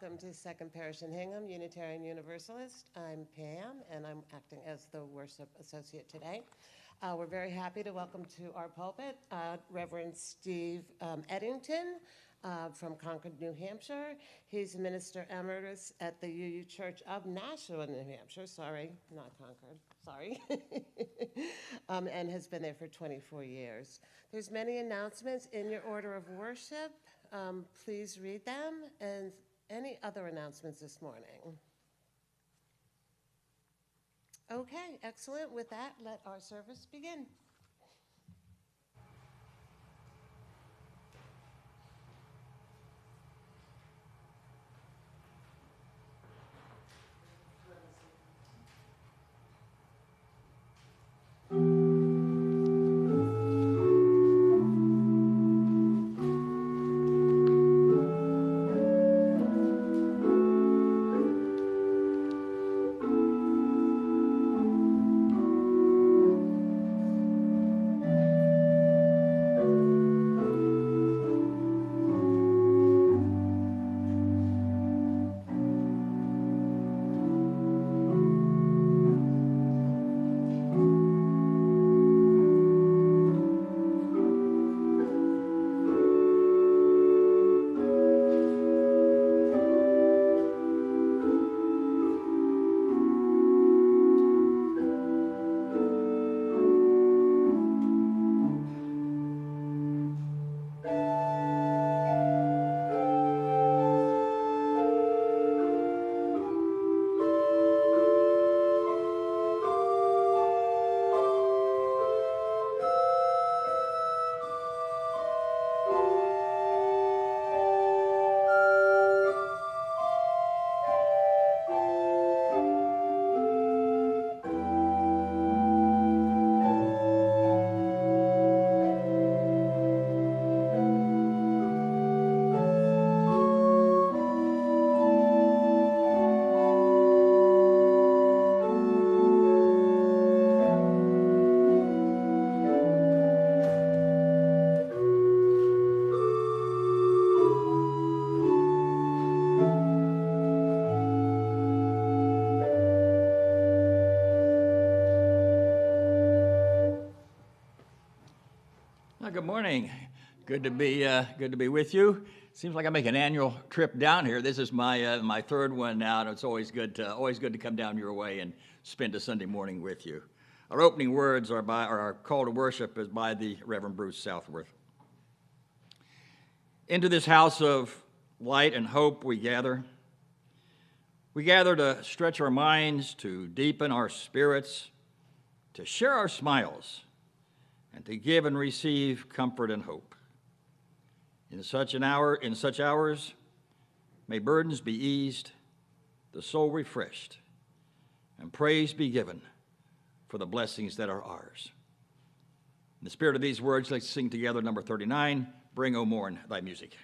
welcome to Second Parish in Hingham, Unitarian Universalist. I'm Pam, and I'm acting as the worship associate today. We're very happy to welcome to our pulpit Reverend Steve Edington from Concord, New Hampshire. He's Minister Emeritus at the UU Church of Nashua, New Hampshire. Sorry, not Concord. Sorry. And has been there for 24 years. There's many announcements in your order of worship. Please read them, and any other announcements this morning? Okay, excellent. With that, let our service begin. Good morning. Good to be with you. Seems like I make an annual trip down here. This is my third one now, and it's always good to come down your way and spend a Sunday morning with you. Our opening words are our call to worship is by the Reverend Bruce Southworth. Into this house of light and hope we gather. We gather to stretch our minds, to deepen our spirits, to share our smiles, and to give and receive comfort and hope. In such hours, may burdens be eased, the soul refreshed, and praise be given for the blessings that are ours. In the spirit of these words, let's sing together number 39, Bring, O Morn, Thy Music.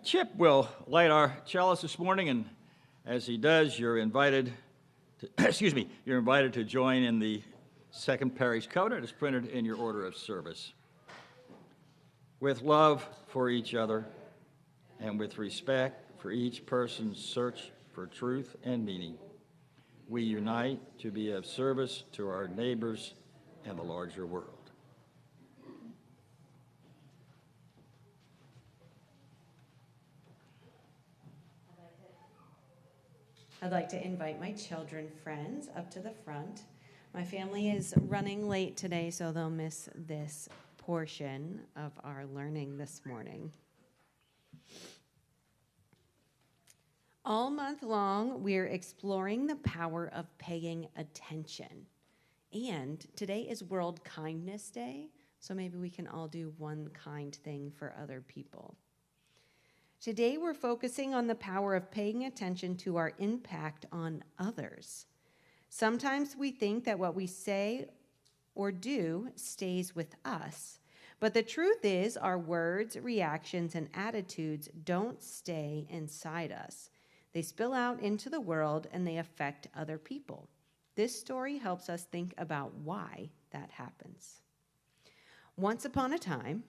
Chip will light our chalice this morning, and as he does, you're invited to, you're invited to join in the Second Parish Covenant as printed in your order of service. With love for each other and with respect for each person's search for truth and meaning, we unite to be of service to our neighbors and the larger world. I'd like to invite my children friends up to the front. My family is running late today, so they'll miss this portion of our learning this morning. All month long, we're exploring the power of paying attention. And today is World Kindness Day, so maybe we can all do one kind thing for other people. Today, we're focusing on the power of paying attention to our impact on others. Sometimes we think that what we say or do stays with us, but the truth is our words, reactions, and attitudes don't stay inside us. They spill out into the world and they affect other people. This story helps us think about why that happens. Once upon a time,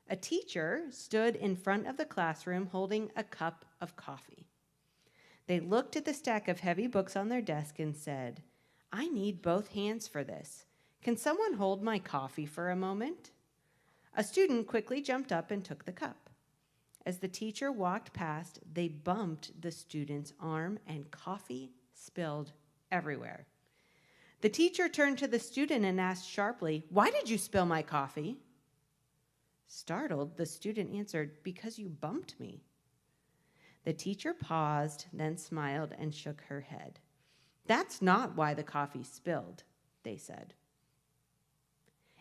a teacher stood in front of the classroom holding a cup of coffee. They looked at the stack of heavy books on their desk and said, "I need both hands for this. Can someone hold my coffee for a moment?" A student quickly jumped up and took the cup. As the teacher walked past, they bumped the student's arm and coffee spilled everywhere. The teacher turned to the student and asked sharply, "Why did you spill my coffee?" Startled, the student answered, "Because you bumped me." The teacher paused, then smiled and shook her head. "That's not why the coffee spilled," they said.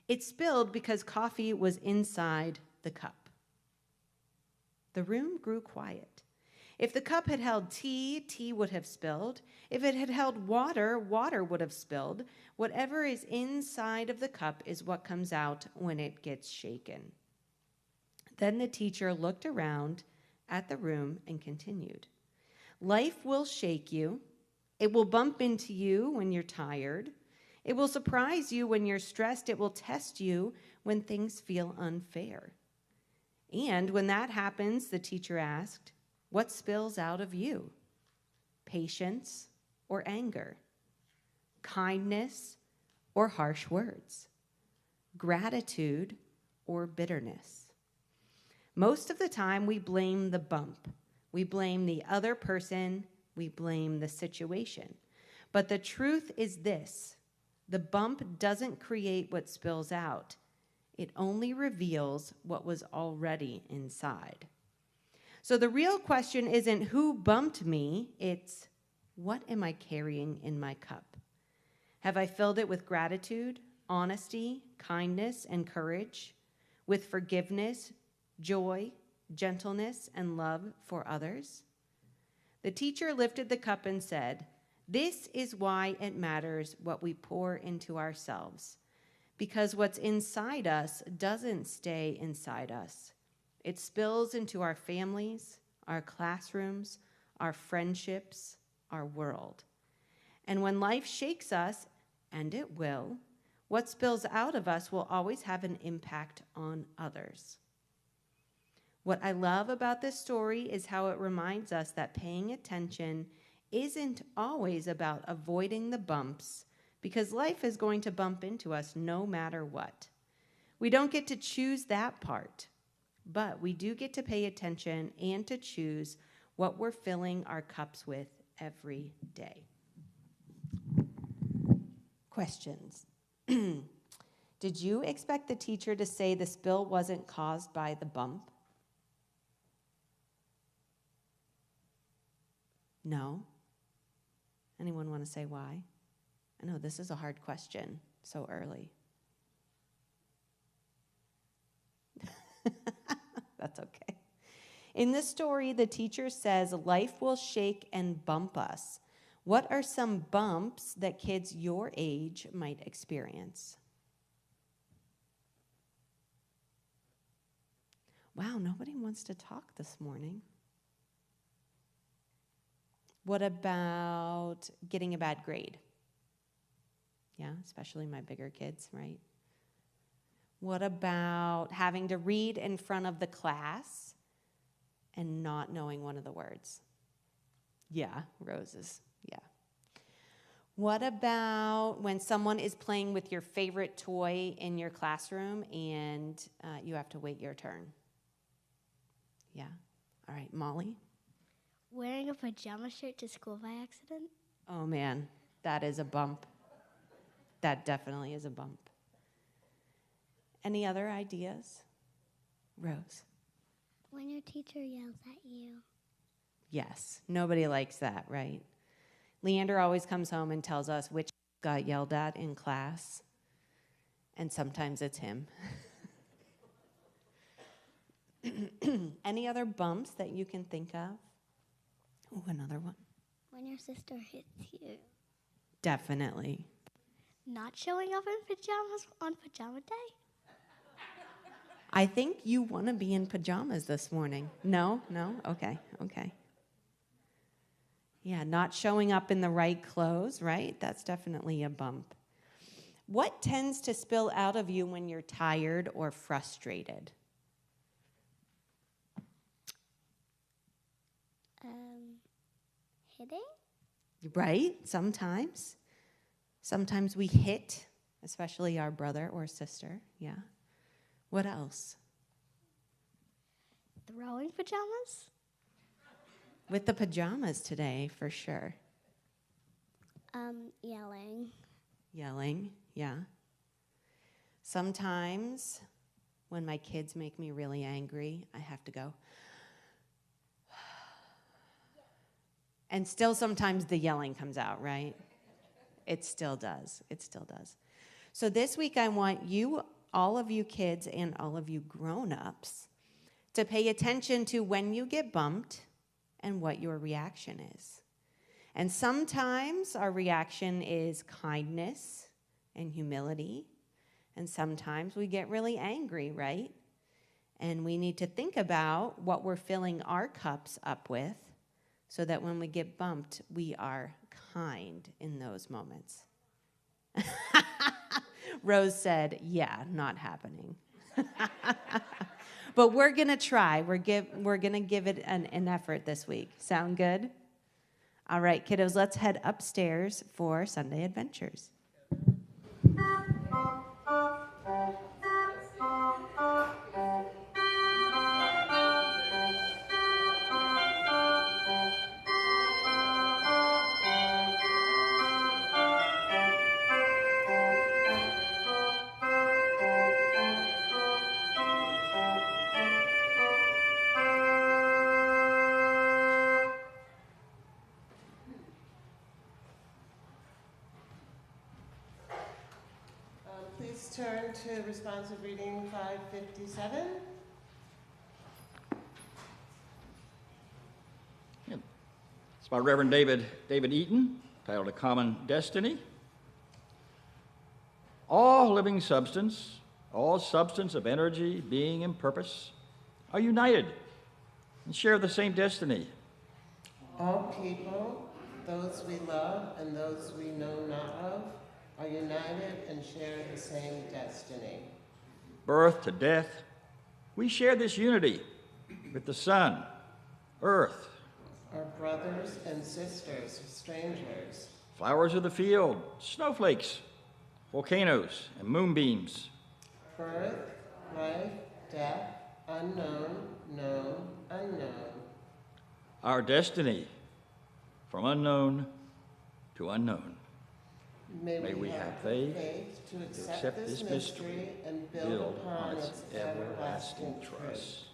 "It spilled because coffee was inside the cup." The room grew quiet. If the cup had held tea, tea would have spilled. If it had held water, water would have spilled. Whatever is inside of the cup is what comes out when it gets shaken. Then the teacher looked around at the room and continued. Life will shake you. It will bump into you when you're tired. It will surprise you when you're stressed. It will test you when things feel unfair. And when that happens, the teacher asked, what spills out of you? Patience or anger? Kindness or harsh words? Gratitude or bitterness? Most of the time, we blame the bump. We blame the other person. We blame the situation. But the truth is this: the bump doesn't create what spills out. It only reveals what was already inside. So the real question isn't who bumped me, it's what am I carrying in my cup? Have I filled it with gratitude, honesty, kindness, and courage, with forgiveness, joy, gentleness, and love for others? The teacher lifted the cup and said, "This is why it matters what we pour into ourselves, because what's inside us doesn't stay inside us. It spills into our families, our classrooms, our friendships, our world. And when life shakes us, and it will, what spills out of us will always have an impact on others." What I love about this story is how it reminds us that paying attention isn't always about avoiding the bumps, because life is going to bump into us no matter what. We don't get to choose that part, but we do get to pay attention and to choose what we're filling our cups with every day. Questions. Did you expect the teacher to say the spill wasn't caused by the bump? No? Anyone want to say why? I know this is a hard question so early. That's okay. In this story, the teacher says life will shake and bump us. What are some bumps that kids your age might experience? Wow, nobody wants to talk this morning. What about getting a bad grade? Yeah, especially my bigger kids, right? What about having to read in front of the class and not knowing one of the words? Yeah, roses, yeah. What about when someone is playing with your favorite toy in your classroom and you have to wait your turn? Yeah. All right, Molly? Wearing a pajama shirt to school by accident? Oh, man, that is a bump. That definitely is a bump. Any other ideas? Rose? When your teacher yells at you. Yes, nobody likes that, right? Leander always comes home and tells us which got yelled at in class, and sometimes it's him. Any other bumps that you can think of? Oh, another one. When your sister hits you. Definitely. Not showing up in pajamas on pajama day? I think you want to be in pajamas this morning. No? Okay. Yeah, not showing up in the right clothes, right? That's definitely a bump. What tends to spill out of you when you're tired or frustrated? Hitting? Right? Sometimes. Sometimes we hit, especially our brother or sister. Yeah. What else? Throwing pajamas? With the pajamas today, for sure. Yelling. Yelling, yeah. Sometimes when my kids make me really angry, I have to go. And still sometimes the yelling comes out, right? It still does. So this week I want you, all of you kids and all of you grown-ups, to pay attention to when you get bumped and what your reaction is. And sometimes our reaction is kindness and humility, and sometimes we get really angry, right? And we need to think about what we're filling our cups up with so that when we get bumped, we are kind in those moments. Rose said, yeah, not happening. But we're going to try. We're going to give it an effort this week. Sound good? All right, kiddos, let's head upstairs for Sunday Adventures. Please turn to responsive reading 557. It's by Reverend David Eaton, titled A Common Destiny. All living substance, all substance of energy, being, and purpose are united and share the same destiny. All people, those we love and those we know not of, are united and share the same destiny. Birth to death, we share this unity with the sun, earth, Our brothers and sisters, strangers. flowers of the field, snowflakes, volcanoes, and moonbeams. Birth, life, death, unknown, known, unknown. Our destiny from unknown to unknown. May we have faith to accept this mystery and build upon its everlasting trust.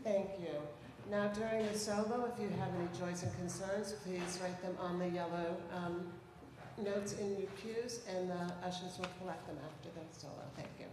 Thank you. Now during the solo, if you have any joys and concerns, please write them on the yellow notes in your pews, and the ushers will collect them after the solo. Thank you.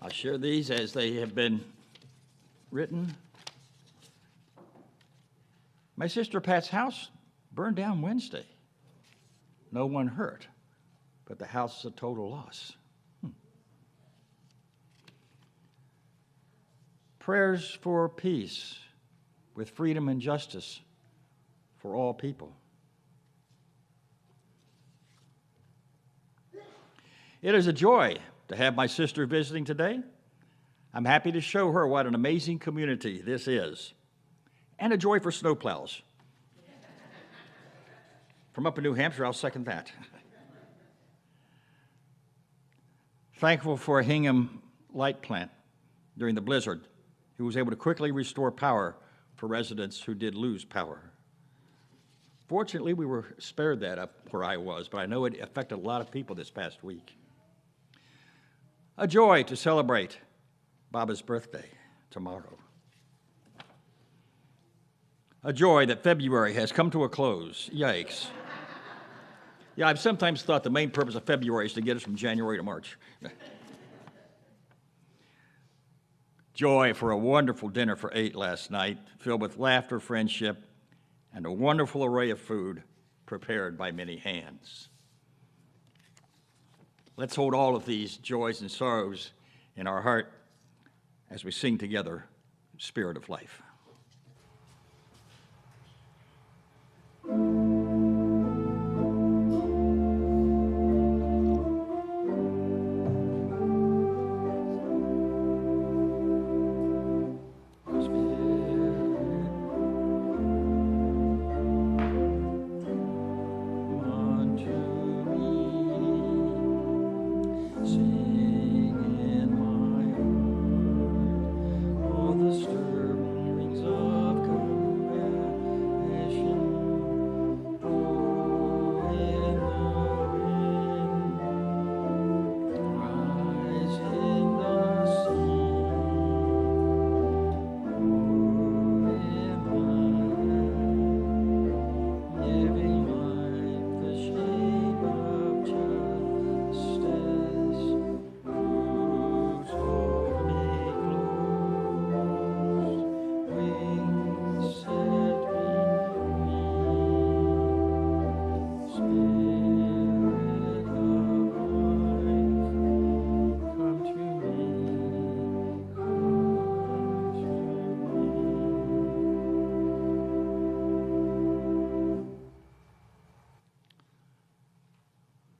I'll share these as they have been written. My sister Pat's house burned down Wednesday. No one hurt, but the house is a total loss. Prayers for peace with freedom and justice for all people. It is a joy to have my sister visiting today. I'm happy to show her what an amazing community this is, and a joy for snowplows. From up in New Hampshire, I'll second that. Thankful for Hingham Light Plant during the blizzard, who was able to quickly restore power for residents who did lose power. Fortunately, we were spared that up where I was, but I know it affected a lot of people this past week. A joy to celebrate Baba's birthday tomorrow. A joy that February has come to a close. Yikes. Yeah, I've sometimes thought the main purpose of February is to get us from January to March. Joy for a wonderful dinner for 8 last night, filled with laughter, friendship, and a wonderful array of food prepared by many hands. Let's hold all of these joys and sorrows in our heart as we sing together, Spirit of Life.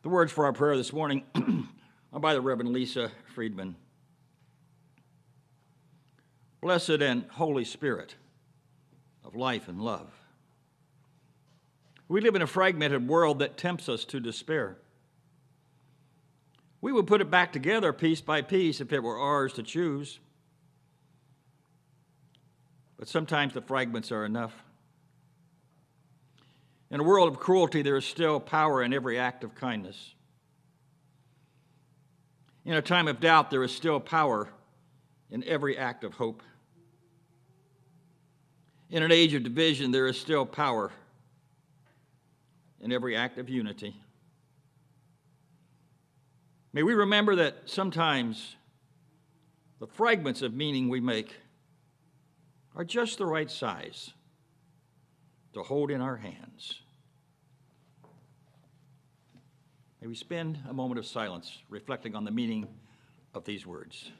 The words for our prayer this morning are by the Reverend Lisa Friedman. Blessed and Holy Spirit of life and love, we live in a fragmented world that tempts us to despair. We would put it back together piece by piece if it were ours to choose. But sometimes the fragments are enough. In a world of cruelty, there is still power in every act of kindness. In a time of doubt, there is still power in every act of hope. In an age of division, there is still power in every act of unity. May we remember that sometimes the fragments of meaning we make are just the right size to hold in our hands. May we spend a moment of silence reflecting on the meaning of these words.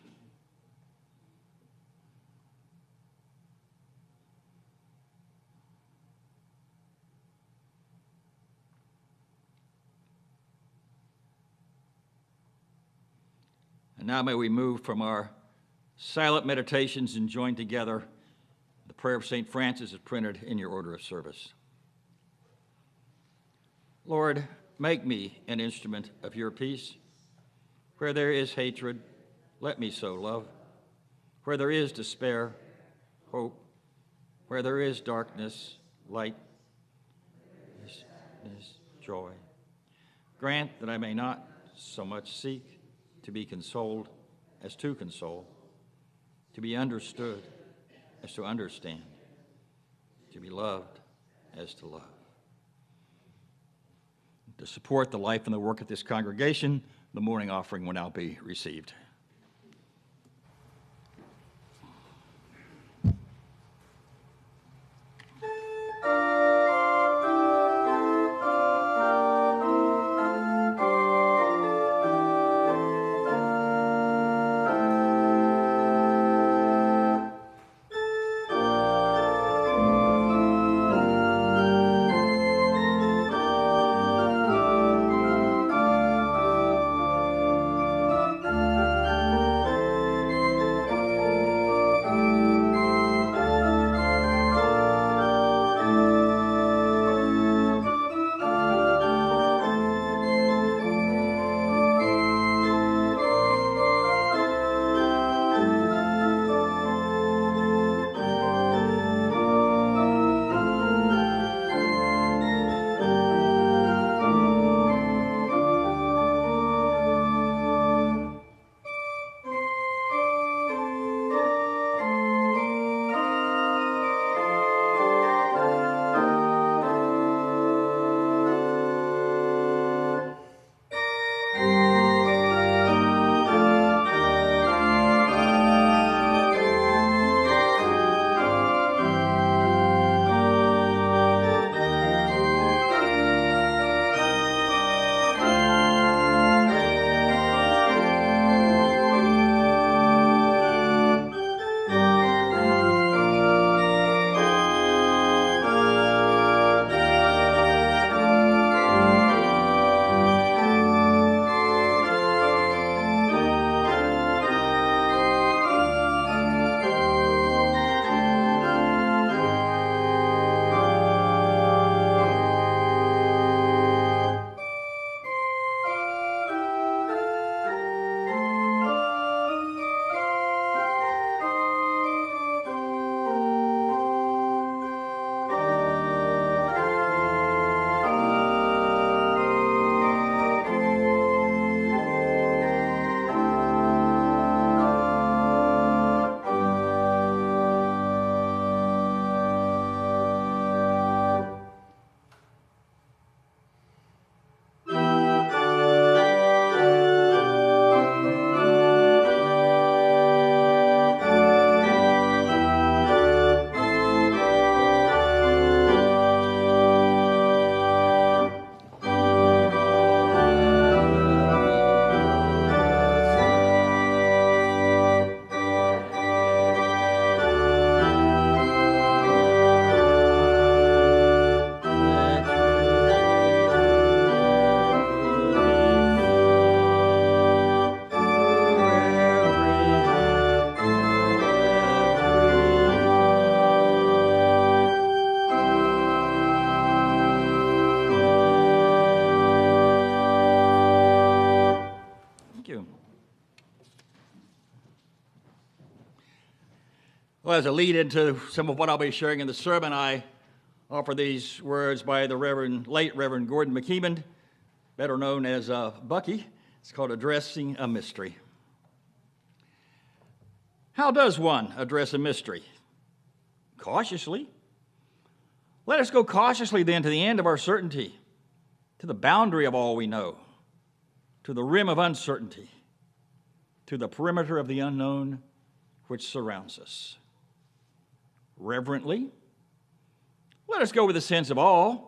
And now may we move from our silent meditations and join together. The prayer of St. Francis is printed in your order of service. Lord, make me an instrument of your peace. Where there is hatred, let me sow love. Where there is despair, hope. Where there is darkness, light, joy. Grant that I may not so much seek to be consoled as to console, to be understood as to understand, to be loved as to love. To support the life and the work of this congregation, the morning offering will now be received. Thank you. Well, as a lead into some of what I'll be sharing in the sermon, I offer these words by the late Reverend Gordon McKeeman, better known as Bucky. It's called Addressing a Mystery. How does one address a mystery? Cautiously. Let us go cautiously then to the end of our certainty, to the boundary of all we know, to the rim of uncertainty, to the perimeter of the unknown which surrounds us. Reverently, let us go with a sense of awe,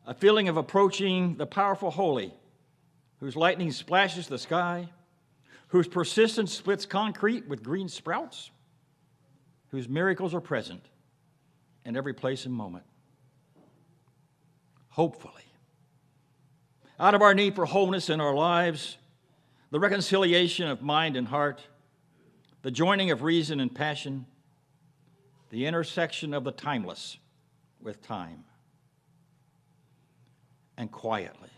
a feeling of approaching the powerful holy, whose lightning splashes the sky, whose persistence splits concrete with green sprouts, whose miracles are present in every place and moment. Hopefully, out of our need for wholeness in our lives, the reconciliation of mind and heart, the joining of reason and passion, the intersection of the timeless with time. And quietly,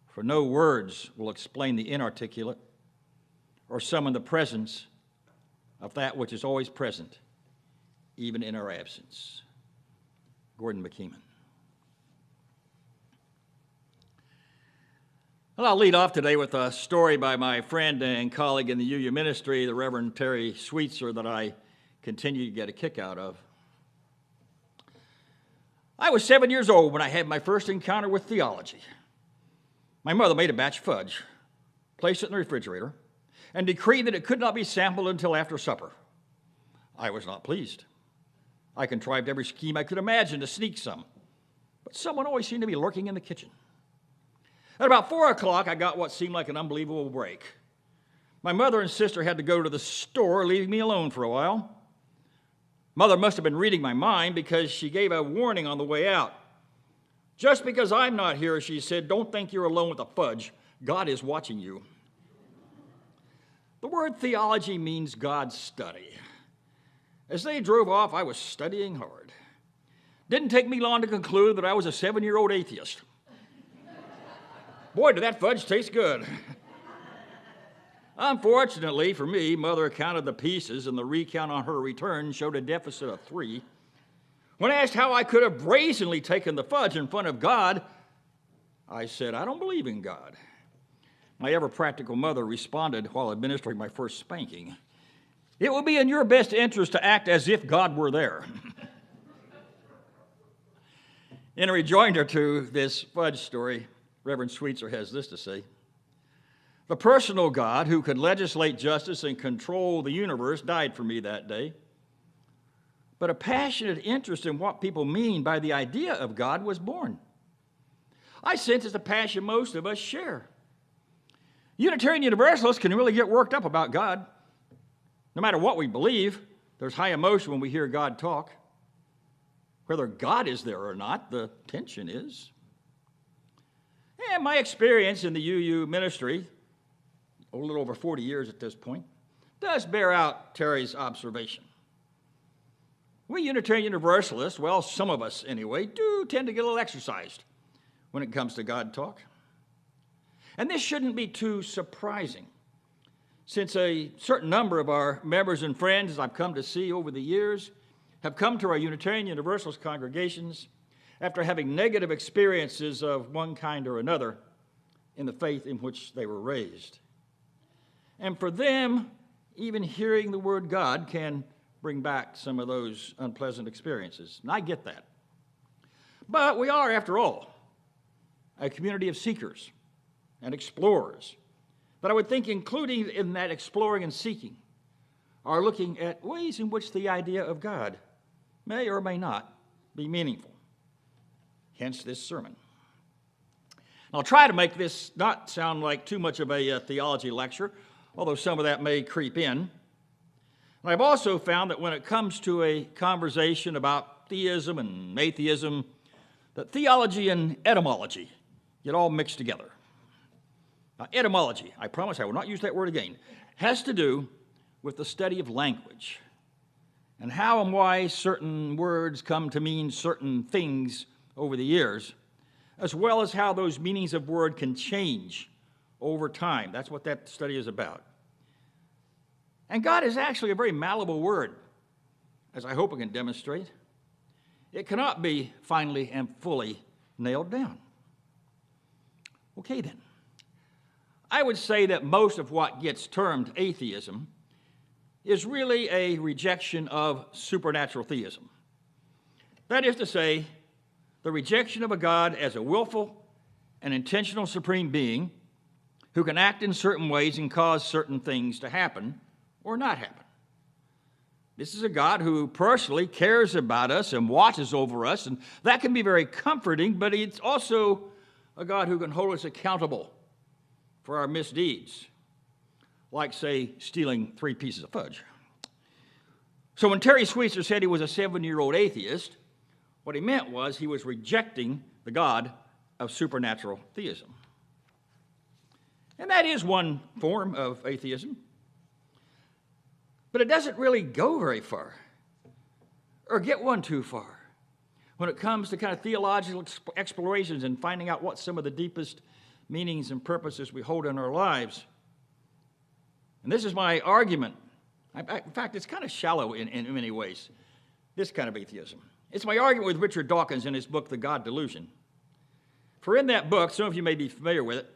for no words will explain the inarticulate or summon the presence of that which is always present, even in our absence. Gordon McKeeman. Well, I'll lead off today with a story by my friend and colleague in the UU ministry, the Reverend Terry Sweetser, that I continue to get a kick out of. I was 7 years old when I had my first encounter with theology. My mother made a batch of fudge, placed it in the refrigerator, and decreed that it could not be sampled until after supper. I was not pleased. I contrived every scheme I could imagine to sneak some, but someone always seemed to be lurking in the kitchen. At about 4 o'clock, I got what seemed like an unbelievable break. My mother and sister had to go to the store, leaving me alone for a while. Mother must have been reading my mind because she gave a warning on the way out. Just because I'm not here, she said, don't think you're alone with the fudge. God is watching you. The word theology means God's study. As they drove off, I was studying hard. Didn't take me long to conclude that I was a 7-year-old atheist. Boy, did that fudge taste good. Unfortunately for me, Mother counted the pieces, and the recount on her return showed a deficit of 3. When asked how I could have brazenly taken the fudge in front of God, I said, I don't believe in God. My ever-practical mother responded while administering my first spanking, it would be in your best interest to act as if God were there. In a rejoinder to this fudge story, Reverend Sweetser has this to say. The personal God who could legislate justice and control the universe died for me that day. But a passionate interest in what people mean by the idea of God was born. I sense it's a passion most of us share. Unitarian Universalists can really get worked up about God. No matter what we believe, there's high emotion when we hear God talk. Whether God is there or not, the tension is. And my experience in the UU ministry, a little over 40 years at this point, does bear out Terry's observation. We Unitarian Universalists, well, some of us anyway, do tend to get a little exercised when it comes to God talk. And this shouldn't be too surprising, since a certain number of our members and friends, as I've come to see over the years, have come to our Unitarian Universalist congregations after having negative experiences of one kind or another in the faith in which they were raised. And for them, even hearing the word God can bring back some of those unpleasant experiences. And I get that. But we are, after all, a community of seekers and explorers that I would think, including in that exploring and seeking, are looking at ways in which the idea of God may or may not be meaningful. Hence this sermon. I'll try to make this not sound like too much of a theology lecture, although some of that may creep in. And I've also found that when it comes to a conversation about theism and atheism, that theology and etymology get all mixed together. Now, etymology, I promise I will not use that word again, has to do with the study of language and how and why certain words come to mean certain things over the years, as well as how those meanings of word can change over time. That's what that study is about. And God is actually a very malleable word, as I hope I can demonstrate. It cannot be finally and fully nailed down. Okay, then. I would say that most of what gets termed atheism is really a rejection of supernatural theism. That is to say, the rejection of a God as a willful and intentional supreme being who can act in certain ways and cause certain things to happen or not happen. This is a God who personally cares about us and watches over us, and that can be very comforting, but it's also a God who can hold us accountable for our misdeeds, like, say, stealing 3 pieces of fudge. So when Terry Sweetser said he was a 7-year-old atheist, what he meant was he was rejecting the God of supernatural theism. And that is one form of atheism. But it doesn't really go very far, or get one too far, when it comes to kind of theological explorations and finding out what some of the deepest meanings and purposes we hold in our lives. And this is my argument. In fact, it's kind of shallow in many ways, this kind of atheism. It's my argument with Richard Dawkins in his book, The God Delusion. For in that book, some of you may be familiar with it,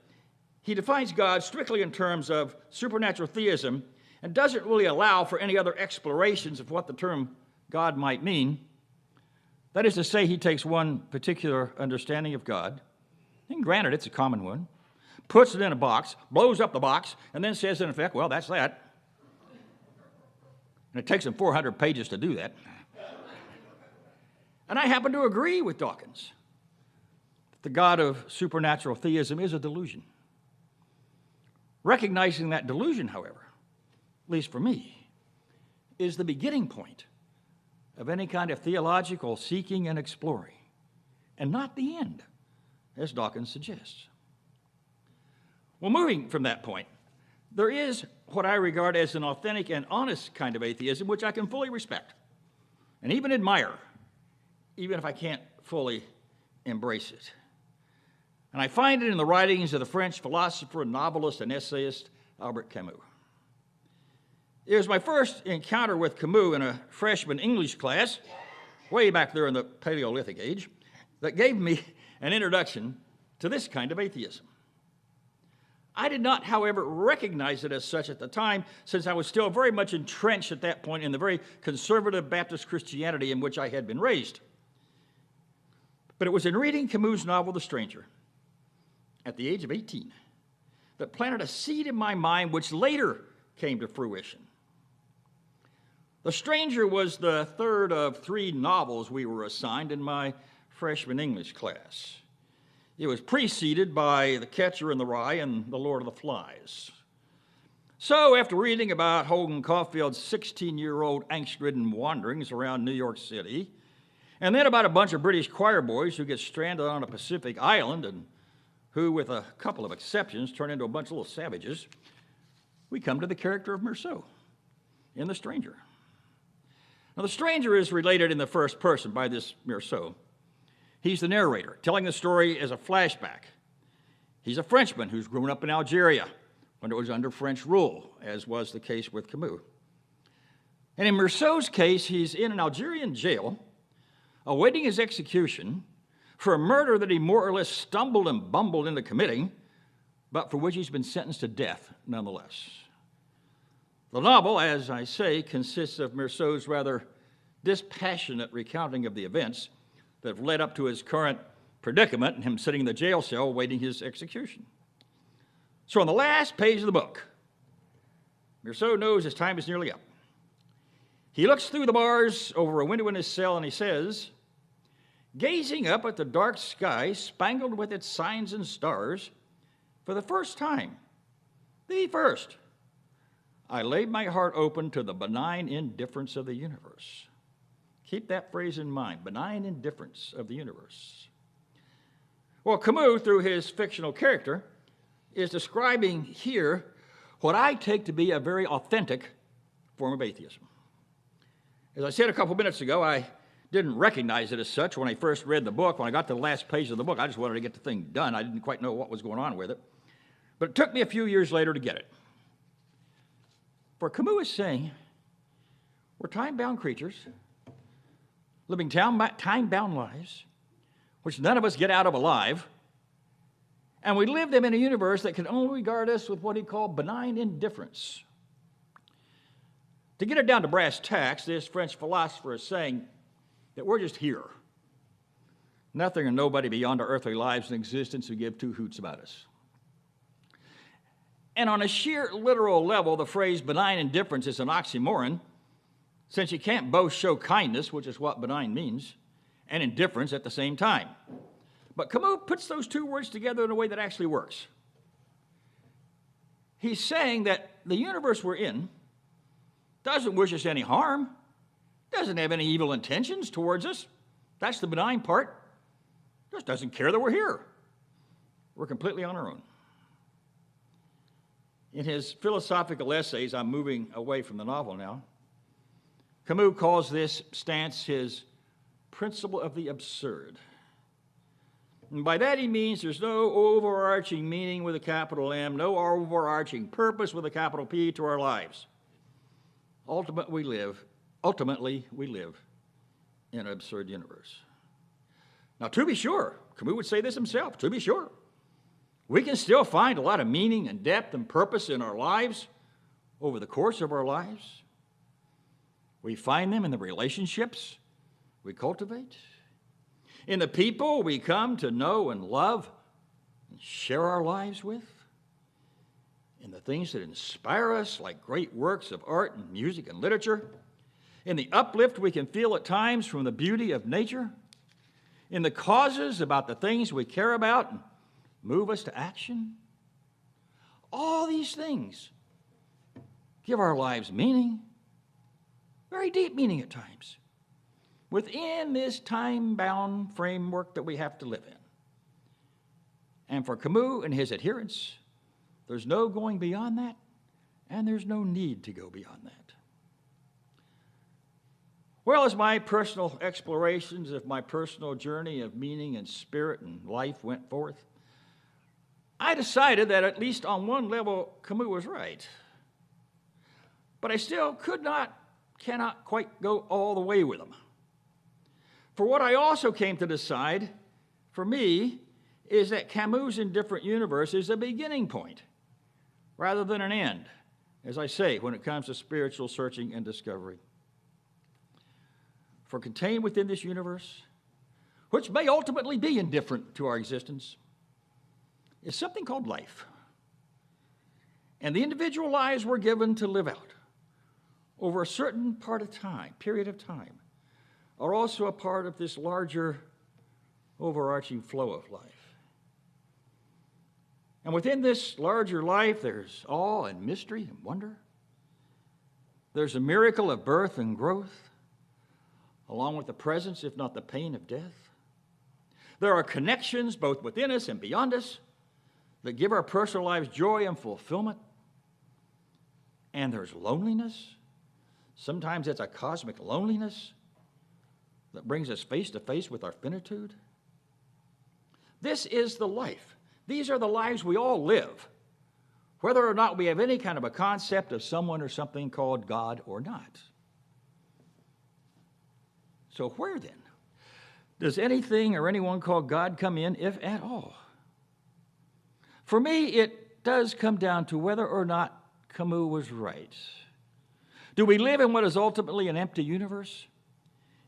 he defines God strictly in terms of supernatural theism and doesn't really allow for any other explorations of what the term God might mean. That is to say, he takes one particular understanding of God, and granted it's a common one, puts it in a box, blows up the box, and then says in effect, well, that's that. And it takes him 400 pages to do that. And I happen to agree with Dawkins. The God of supernatural theism is a delusion. Recognizing that delusion, however, at least for me, is the beginning point of any kind of theological seeking and exploring, and not the end, as Dawkins suggests. Well, moving from that point, there is what I regard as an authentic and honest kind of atheism, which I can fully respect and even admire, even if I can't fully embrace it. And I find it in the writings of the French philosopher, novelist, and essayist Albert Camus. It was my first encounter with Camus in a freshman English class, way back there in the Paleolithic age, that gave me an introduction to this kind of atheism. I did not, however, recognize it as such at the time, since I was still very much entrenched at that point in the very conservative Baptist Christianity in which I had been raised. But it was in reading Camus' novel, The Stranger, at the age of 18, that planted a seed in my mind which later came to fruition. The Stranger was the third of 3 novels we were assigned in my freshman English class. It was preceded by The Catcher in the Rye and The Lord of the Flies. So after reading about Holden Caulfield's 16-year-old angst-ridden wanderings around New York City, and then about a bunch of British choir boys who get stranded on a Pacific island and who, with a couple of exceptions, turn into a bunch of little savages, we come to the character of Meursault in The Stranger. Now, The Stranger is related in the first person by this Meursault. He's the narrator, telling the story as a flashback. He's a Frenchman who's grown up in Algeria when it was under French rule, as was the case with Camus. And in Meursault's case, he's in an Algerian jail, awaiting his execution for a murder that he more or less stumbled and bumbled into committing, but for which he's been sentenced to death nonetheless. The novel, as I say, consists of Meursault's rather dispassionate recounting of the events that have led up to his current predicament and him sitting in the jail cell awaiting his execution. So on the last page of the book, Meursault knows his time is nearly up. He looks through the bars over a window in his cell and he says, "Gazing up at the dark sky spangled with its signs and stars, for the first time, the first, I laid my heart open to the benign indifference of the universe." Keep that phrase in mind, benign indifference of the universe. Well, Camus, through his fictional character, is describing here what I take to be a very authentic form of atheism. As I said a couple minutes ago, I didn't recognize it as such when I first read the book. When I got to the last page of the book, I just wanted to get the thing done. I didn't quite know what was going on with it. But it took me a few years later to get it. For Camus is saying, we're time-bound creatures, living time-bound lives, which none of us get out of alive, and we live them in a universe that can only regard us with what he called benign indifference. To get it down to brass tacks, this French philosopher is saying that we're just here. Nothing and nobody beyond our earthly lives and existence who give two hoots about us. And on a sheer literal level, the phrase benign indifference is an oxymoron, since you can't both show kindness, which is what benign means, and indifference at the same time. But Camus puts those two words together in a way that actually works. He's saying that the universe we're in doesn't wish us any harm, doesn't have any evil intentions towards us. That's the benign part. Just doesn't care that we're here. We're completely on our own. In his philosophical essays, I'm moving away from the novel now, Camus calls this stance his principle of the absurd. And by that he means there's no overarching meaning with a capital M, no overarching purpose with a capital P to our lives. Ultimately, we live in an absurd universe. Now, to be sure, Camus would say this himself, to be sure, we can still find a lot of meaning and depth and purpose in our lives over the course of our lives. We find them in the relationships we cultivate, in the people we come to know and love and share our lives with, in the things that inspire us, like great works of art and music and literature, in the uplift we can feel at times from the beauty of nature, in the causes about the things we care about and move us to action. All these things give our lives meaning, very deep meaning at times, within this time-bound framework that we have to live in. And for Camus and his adherents, there's no going beyond that, and there's no need to go beyond that. Well, as my personal explorations of my personal journey of meaning and spirit and life went forth, I decided that at least on one level, Camus was right. But I still cannot quite go all the way with him. For what I also came to decide, for me, is that Camus' indifferent universe is a beginning point rather than an end, as I say, when it comes to spiritual searching and discovery. For contained within this universe, which may ultimately be indifferent to our existence, is something called life. And the individual lives we're given to live out over a certain period of time, are also a part of this larger, overarching flow of life. And within this larger life, there's awe and mystery and wonder. There's a miracle of birth and growth, along with the presence, if not the pain, of death. There are connections both within us and beyond us that give our personal lives joy and fulfillment. And there's loneliness. Sometimes it's a cosmic loneliness that brings us face to face with our finitude. This is the life. These are the lives we all live, whether or not we have any kind of a concept of someone or something called God or not. So where then does anything or anyone called God come in, if at all? For me, it does come down to whether or not Camus was right. Do we live in what is ultimately an empty universe,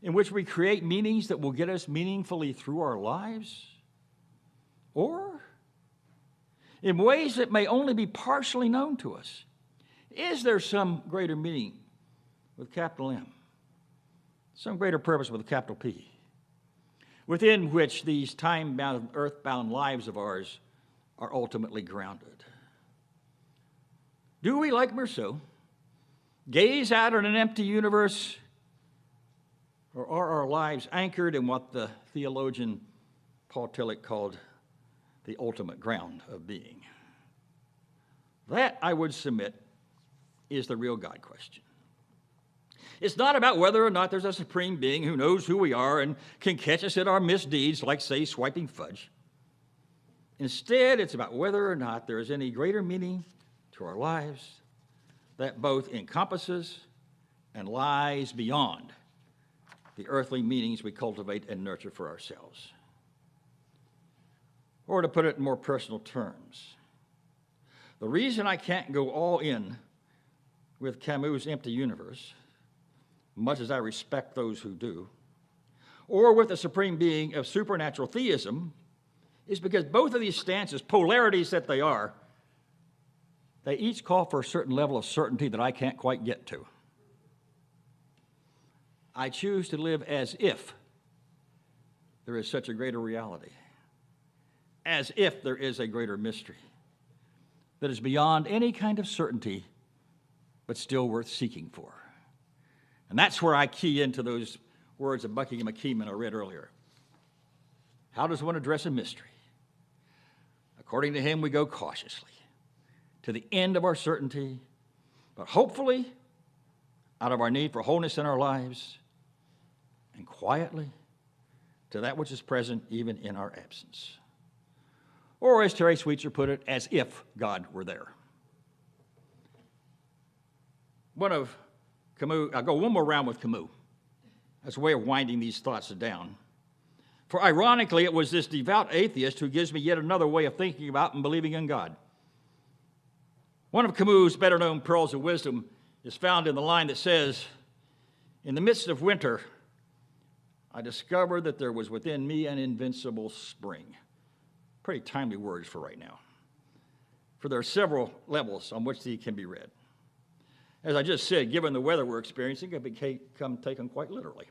in which we create meanings that will get us meaningfully through our lives? Or, in ways that may only be partially known to us, is there some greater meaning with capital M, some greater purpose with a capital P, within which these time-bound, earth-bound lives of ours are ultimately grounded? Do we, like Meursault, gaze out at an empty universe, or are our lives anchored in what the theologian Paul Tillich called the ultimate ground of being? That, I would submit, is the real God question. It's not about whether or not there's a supreme being who knows who we are and can catch us in our misdeeds, like, say, swiping fudge. Instead, it's about whether or not there is any greater meaning to our lives that both encompasses and lies beyond the earthly meanings we cultivate and nurture for ourselves. Or to put it in more personal terms, the reason I can't go all in with Camus' empty universe, much as I respect those who do, or with the supreme being of supernatural theism, is because both of these stances, polarities that they are, they each call for a certain level of certainty that I can't quite get to. I choose to live as if there is such a greater reality, as if there is a greater mystery that is beyond any kind of certainty, but still worth seeking for. And that's where I key into those words of Buckingham McKeeman I read earlier. How does one address a mystery? According to him, we go cautiously to the end of our certainty, but hopefully out of our need for wholeness in our lives, and quietly to that which is present even in our absence. Or as Terry Sweetser put it, as if God were there. One of Camus, I'll go one more round with Camus as a way of winding these thoughts down. For ironically, it was this devout atheist who gives me yet another way of thinking about and believing in God. One of Camus' better-known pearls of wisdom is found in the line that says, "In the midst of winter, I discovered that there was within me an invincible spring." Pretty timely words for right now. For there are several levels on which these can be read. As I just said, given the weather we're experiencing, it can become taken quite literally.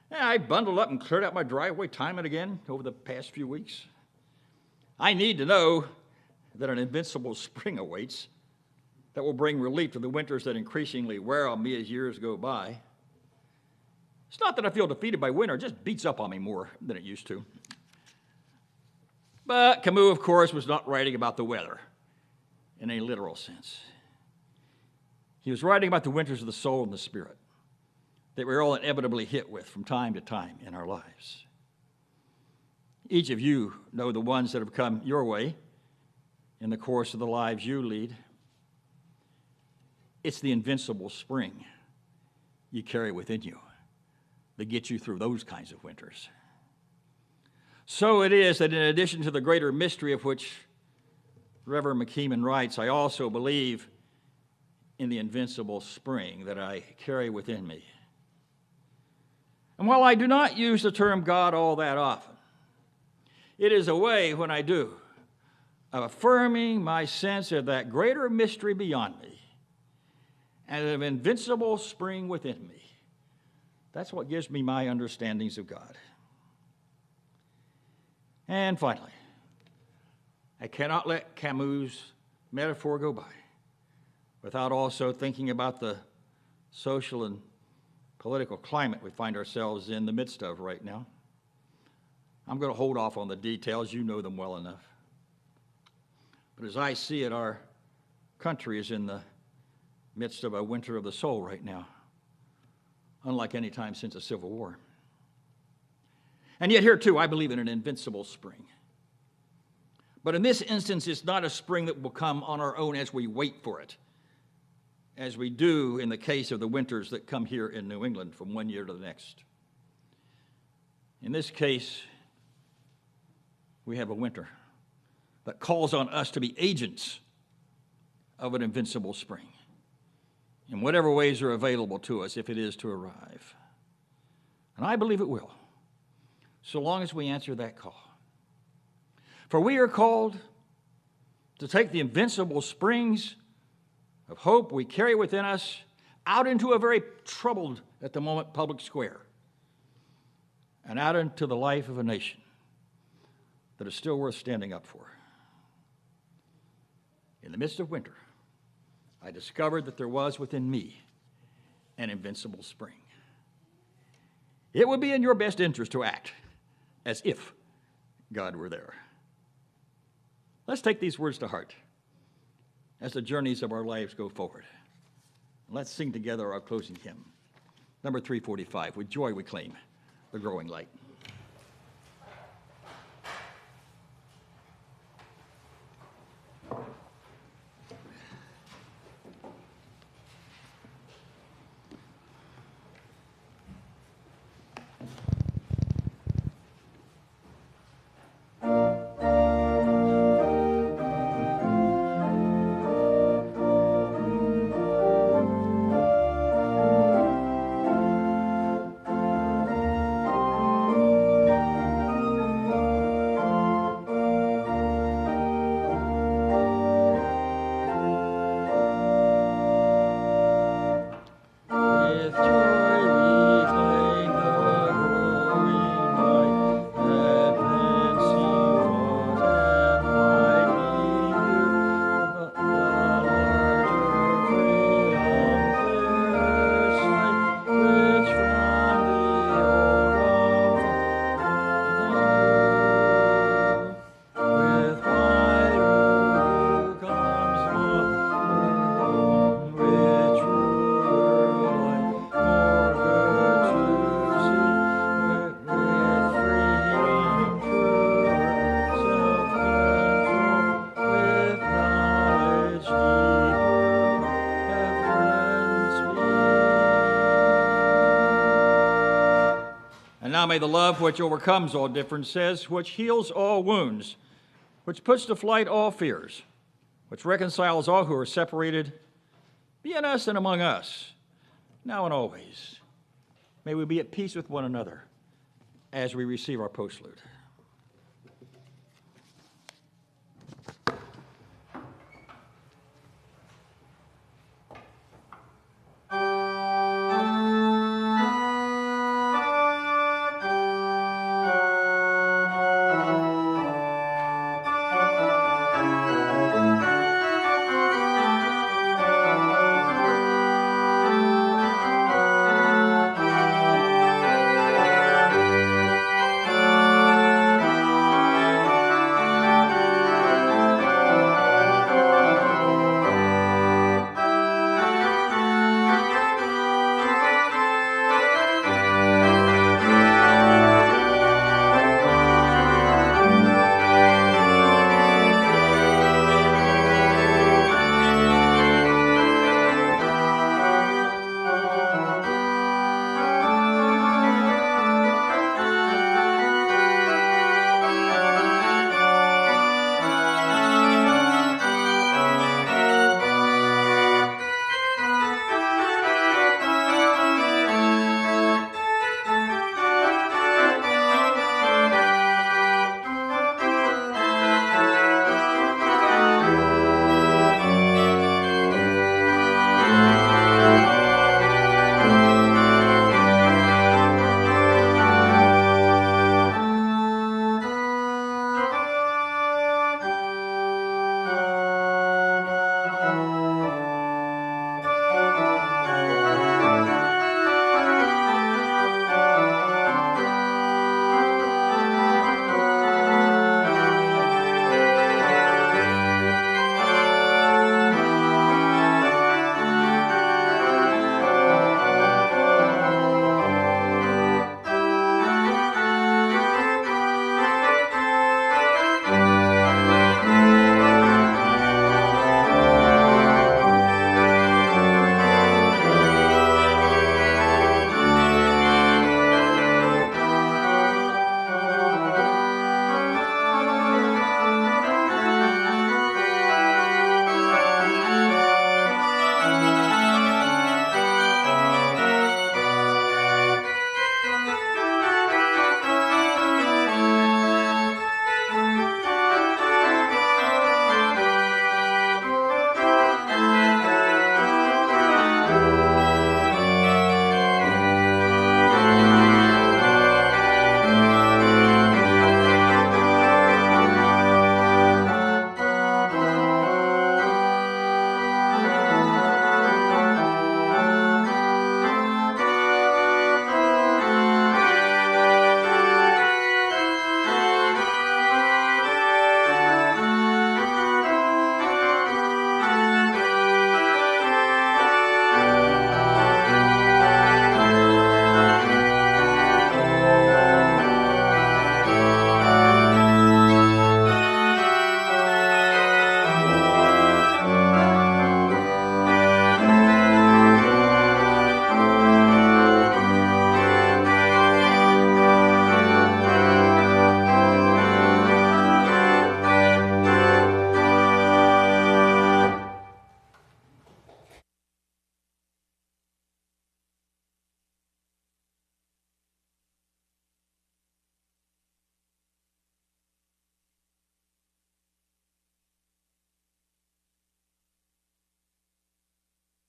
I bundled up and cleared out my driveway time and again over the past few weeks. I need to know that an invincible spring awaits that will bring relief to the winters that increasingly wear on me as years go by. It's not that I feel defeated by winter, it just beats up on me more than it used to. But Camus, of course, was not writing about the weather in a literal sense. He was writing about the winters of the soul and the spirit that we're all inevitably hit with from time to time in our lives. Each of you know the ones that have come your way in the course of the lives you lead. It's the invincible spring you carry within you that gets you through those kinds of winters. So it is that in addition to the greater mystery of which Reverend McKeeman writes, I also believe in the invincible spring that I carry within me. And while I do not use the term God all that often, it is a way, when I do, of affirming my sense of that greater mystery beyond me and of invincible spring within me. That's what gives me my understandings of God. And finally, I cannot let Camus' metaphor go by without also thinking about the social and political climate we find ourselves in the midst of right now. I'm going to hold off on the details. You know them well enough. But as I see it, our country is in the midst of a winter of the soul right now, unlike any time since the Civil War. And yet here, too, I believe in an invincible spring. But in this instance, it's not a spring that will come on our own as we wait for it, as we do in the case of the winters that come here in New England from one year to the next. In this case, we have a winter that calls on us to be agents of an invincible spring in whatever ways are available to us if it is to arrive. And I believe it will, so long as we answer that call. For we are called to take the invincible springs of hope we carry within us out into a very troubled, at the moment, public square, and out into the life of a nation that is still worth standing up for. In the midst of winter, I discovered that there was within me an invincible spring. It would be in your best interest to act as if God were there. Let's take these words to heart as the journeys of our lives go forward. Let's sing together our closing hymn, number 345, With Joy We Claim the Growing Light. Now may the love which overcomes all differences, which heals all wounds, which puts to flight all fears, which reconciles all who are separated, be in us and among us, now and always. May we be at peace with one another as we receive our postlude.